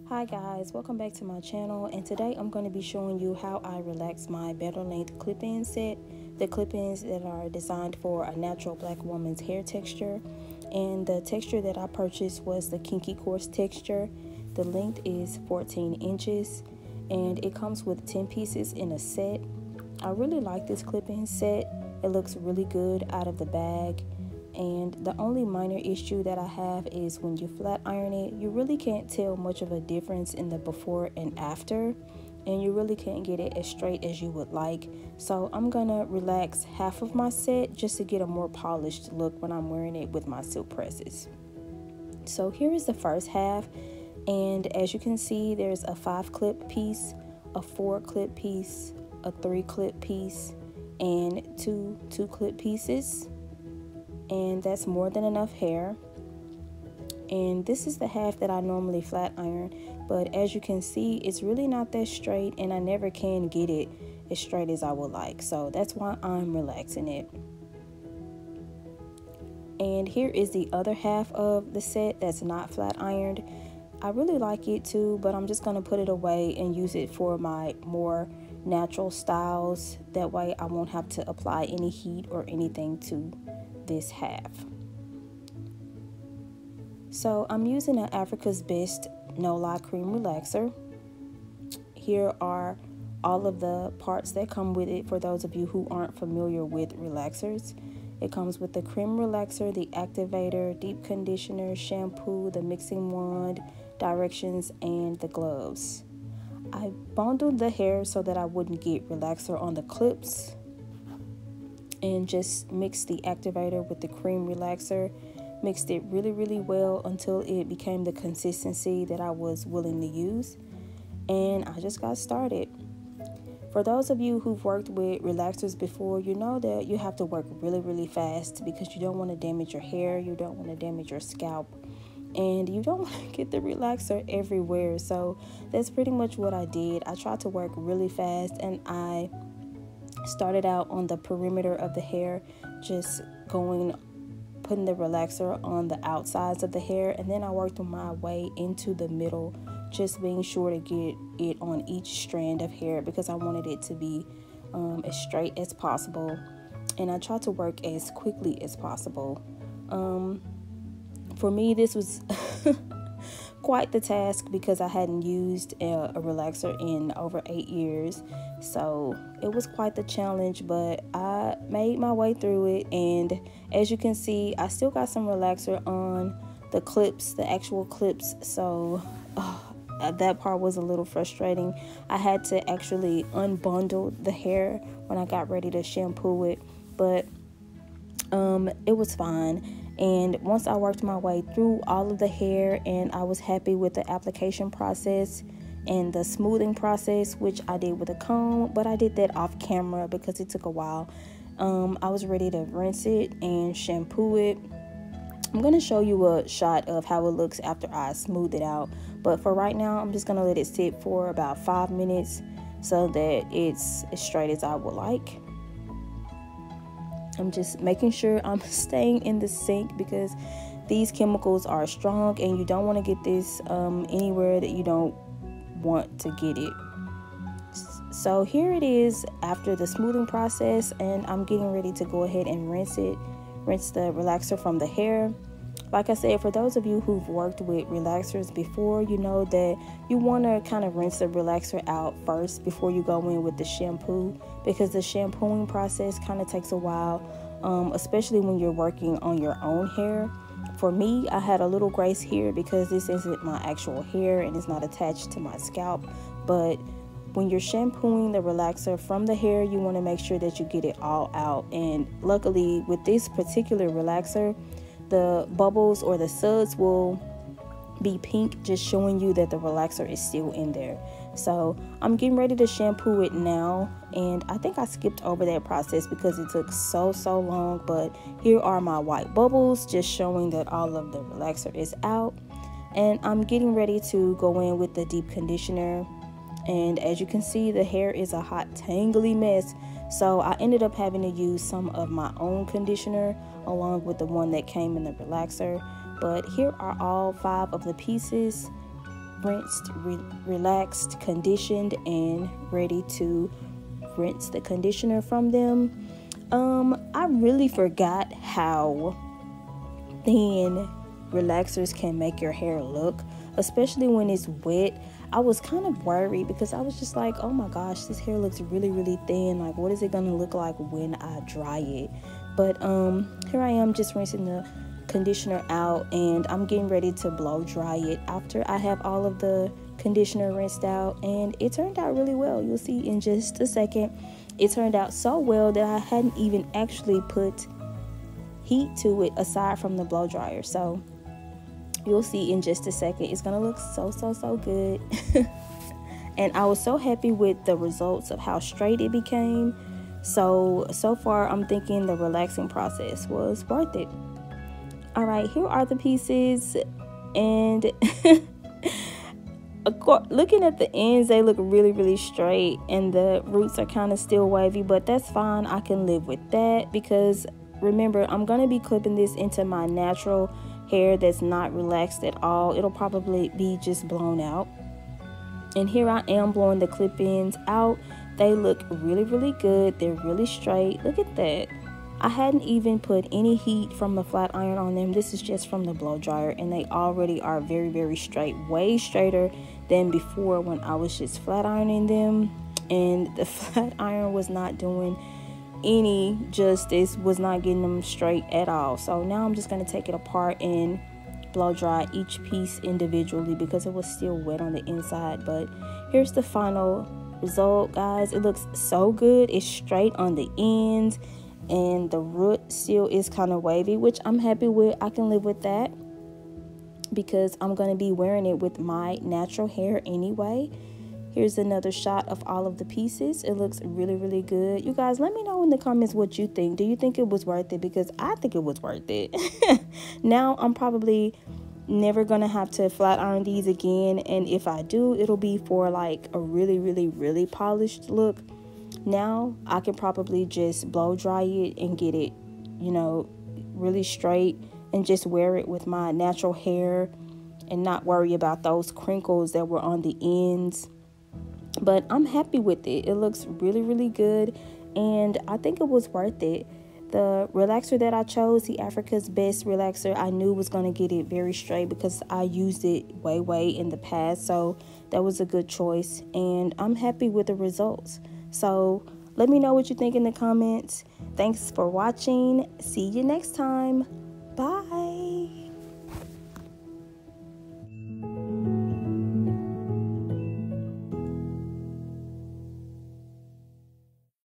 Hi guys, welcome back to my channel, and today I'm going to be showing you how I relax my better length clip-in set. The clip-ins that are designed for a natural black woman's hair texture, and the texture that I purchased was the Kinky Coarse texture. The length is 14 inches and it comes with 10 pieces in a set. I really like this clip-in set. It looks really good out of the bag. And the only minor issue that I have is when you flat iron it, you really can't tell much of a difference in the before and after, and you really can't get it as straight as you would like. So I'm gonna relax half of my set just to get a more polished look when I'm wearing it with my silk presses. So here is the first half, and as you can see, there's a 5 clip piece, a 4 clip piece, a 3 clip piece, and two clip pieces. And that's more than enough hair. And this is the half that I normally flat iron, but as you can see, it's really not that straight, and I never can get it as straight as I would like, so that's why I'm relaxing it. And here is the other half of the set that's not flat ironed. I really like it too, but I'm just going to put it away and use it for my more natural styles. That way I won't have to apply any heat or anything to this half. So I'm using an Africa's Best No Lie Cream Relaxer. Here are all of the parts that come with it for those of you who aren't familiar with relaxers. It comes with the cream relaxer, the activator, deep conditioner, shampoo, the mixing wand, directions, and the gloves. I bundled the hair so that I wouldn't get relaxer on the clips, and just mixed the activator with the cream relaxer. Mixed it really well until it became the consistency that I was willing to use, and I just got started. For those of you who've worked with relaxers before, you know that you have to work really fast because you don't want to damage your hair, you don't want to damage your scalp, and you don't want to get the relaxer everywhere. So that's pretty much what I did. I tried to work really fast, and I started out on the perimeter of the hair, just putting the relaxer on the outsides of the hair, and then I worked my way into the middle, just being sure to get it on each strand of hair because I wanted it to be as straight as possible, and I tried to work as quickly as possible. For me, this was quite the task because I hadn't used a relaxer in over 8 years, so it was quite the challenge, but I made my way through it. And as you can see, I still got some relaxer on the clips, the actual clips, so that part was a little frustrating. I had to actually unbundle the hair when I got ready to shampoo it, but it was fine. And once I worked my way through all of the hair, and I was happy with the application process and the smoothing process, which I did with a comb, but I did that off camera because it took a while. I was ready to rinse it and shampoo it. I'm going to show you a shot of how it looks after I smooth it out, but for right now I'm just going to let it sit for about 5 minutes so that it's as straight as I would like. I'm just making sure I'm staying in the sink because these chemicals are strong, and you don't want to get this anywhere that you don't want to get it. So here it is after the smoothing process, and I'm getting ready to go ahead and rinse the relaxer from the hair. Like I said, for those of you who've worked with relaxers before, you know that you want to kind of rinse the relaxer out first before you go in with the shampoo, because the shampooing process kind of takes a while, especially when you're working on your own hair. For me, I had a little grace here because this isn't my actual hair and it's not attached to my scalp, but when you're shampooing the relaxer from the hair, you want to make sure that you get it all out. And luckily with this particular relaxer, the bubbles or the suds will be pink, just showing you that the relaxer is still in there. So I'm getting ready to shampoo it now, and I think I skipped over that process because it took so long, but here are my white bubbles, just showing that all of the relaxer is out. And I'm getting ready to go in with the deep conditioner, and as you can see, the hair is a hot tangly mess, so I ended up having to use some of my own conditioner along with the one that came in the relaxer. But here are all 5 of the pieces. rinsed, relaxed, conditioned, and ready to rinse the conditioner from them. I really forgot how thin relaxers can make your hair look, especially when it's wet. I was kind of worried because I was just like, oh my gosh, this hair looks really, really thin. Like, what is it gonna look like when I dry it? But here I am just rinsing the conditioner out, and I'm getting ready to blow dry it after I have all of the conditioner rinsed out, and it turned out really well. You'll see in just a second. It turned out so well that I hadn't even actually put heat to it aside from the blow dryer. So you'll see in just a second. It's gonna look so good. And I was so happy with the results of how straight it became. So far I'm thinking the relaxing process was worth it. All right, here are the pieces, and looking at the ends, they look really straight, and the roots are kind of still wavy, but that's fine. I can live with that because remember, I'm going to be clipping this into my natural hair that's not relaxed at all. It'll probably be just blown out. And here I am blowing the clip-ins out. They look really good. They're really straight. Look at that. I hadn't even put any heat from the flat iron on them. This is just from the blow dryer, and they already are very straight, way straighter than before when I was just flat ironing them, and the flat iron was not doing any justice, was not getting them straight at all. So now I'm just going to take it apart and blow dry each piece individually because it was still wet on the inside. But here's the final result, guys. It looks so good. It's straight on the ends, and the root still is kind of wavy, which I'm happy with. I can live with that because I'm going to be wearing it with my natural hair anyway. Here's another shot of all of the pieces. It looks really good. You guys, let me know in the comments what you think. Do you think it was worth it? Because I think it was worth it. Now I'm probably never gonna have to flat iron these again, and if I do, it'll be for like a really polished look. Now I can probably just blow dry it and get it, you know, really straight, and just wear it with my natural hair and not worry about those crinkles that were on the ends. But I'm happy with it. It looks really good, and I think it was worth it. The relaxer that I chose, the Africa's Best relaxer, I knew was going to get it very straight because I used it way in the past. So that was a good choice, and I'm happy with the results. So let me know what you think in the comments. Thanks for watching. See you next time. Bye.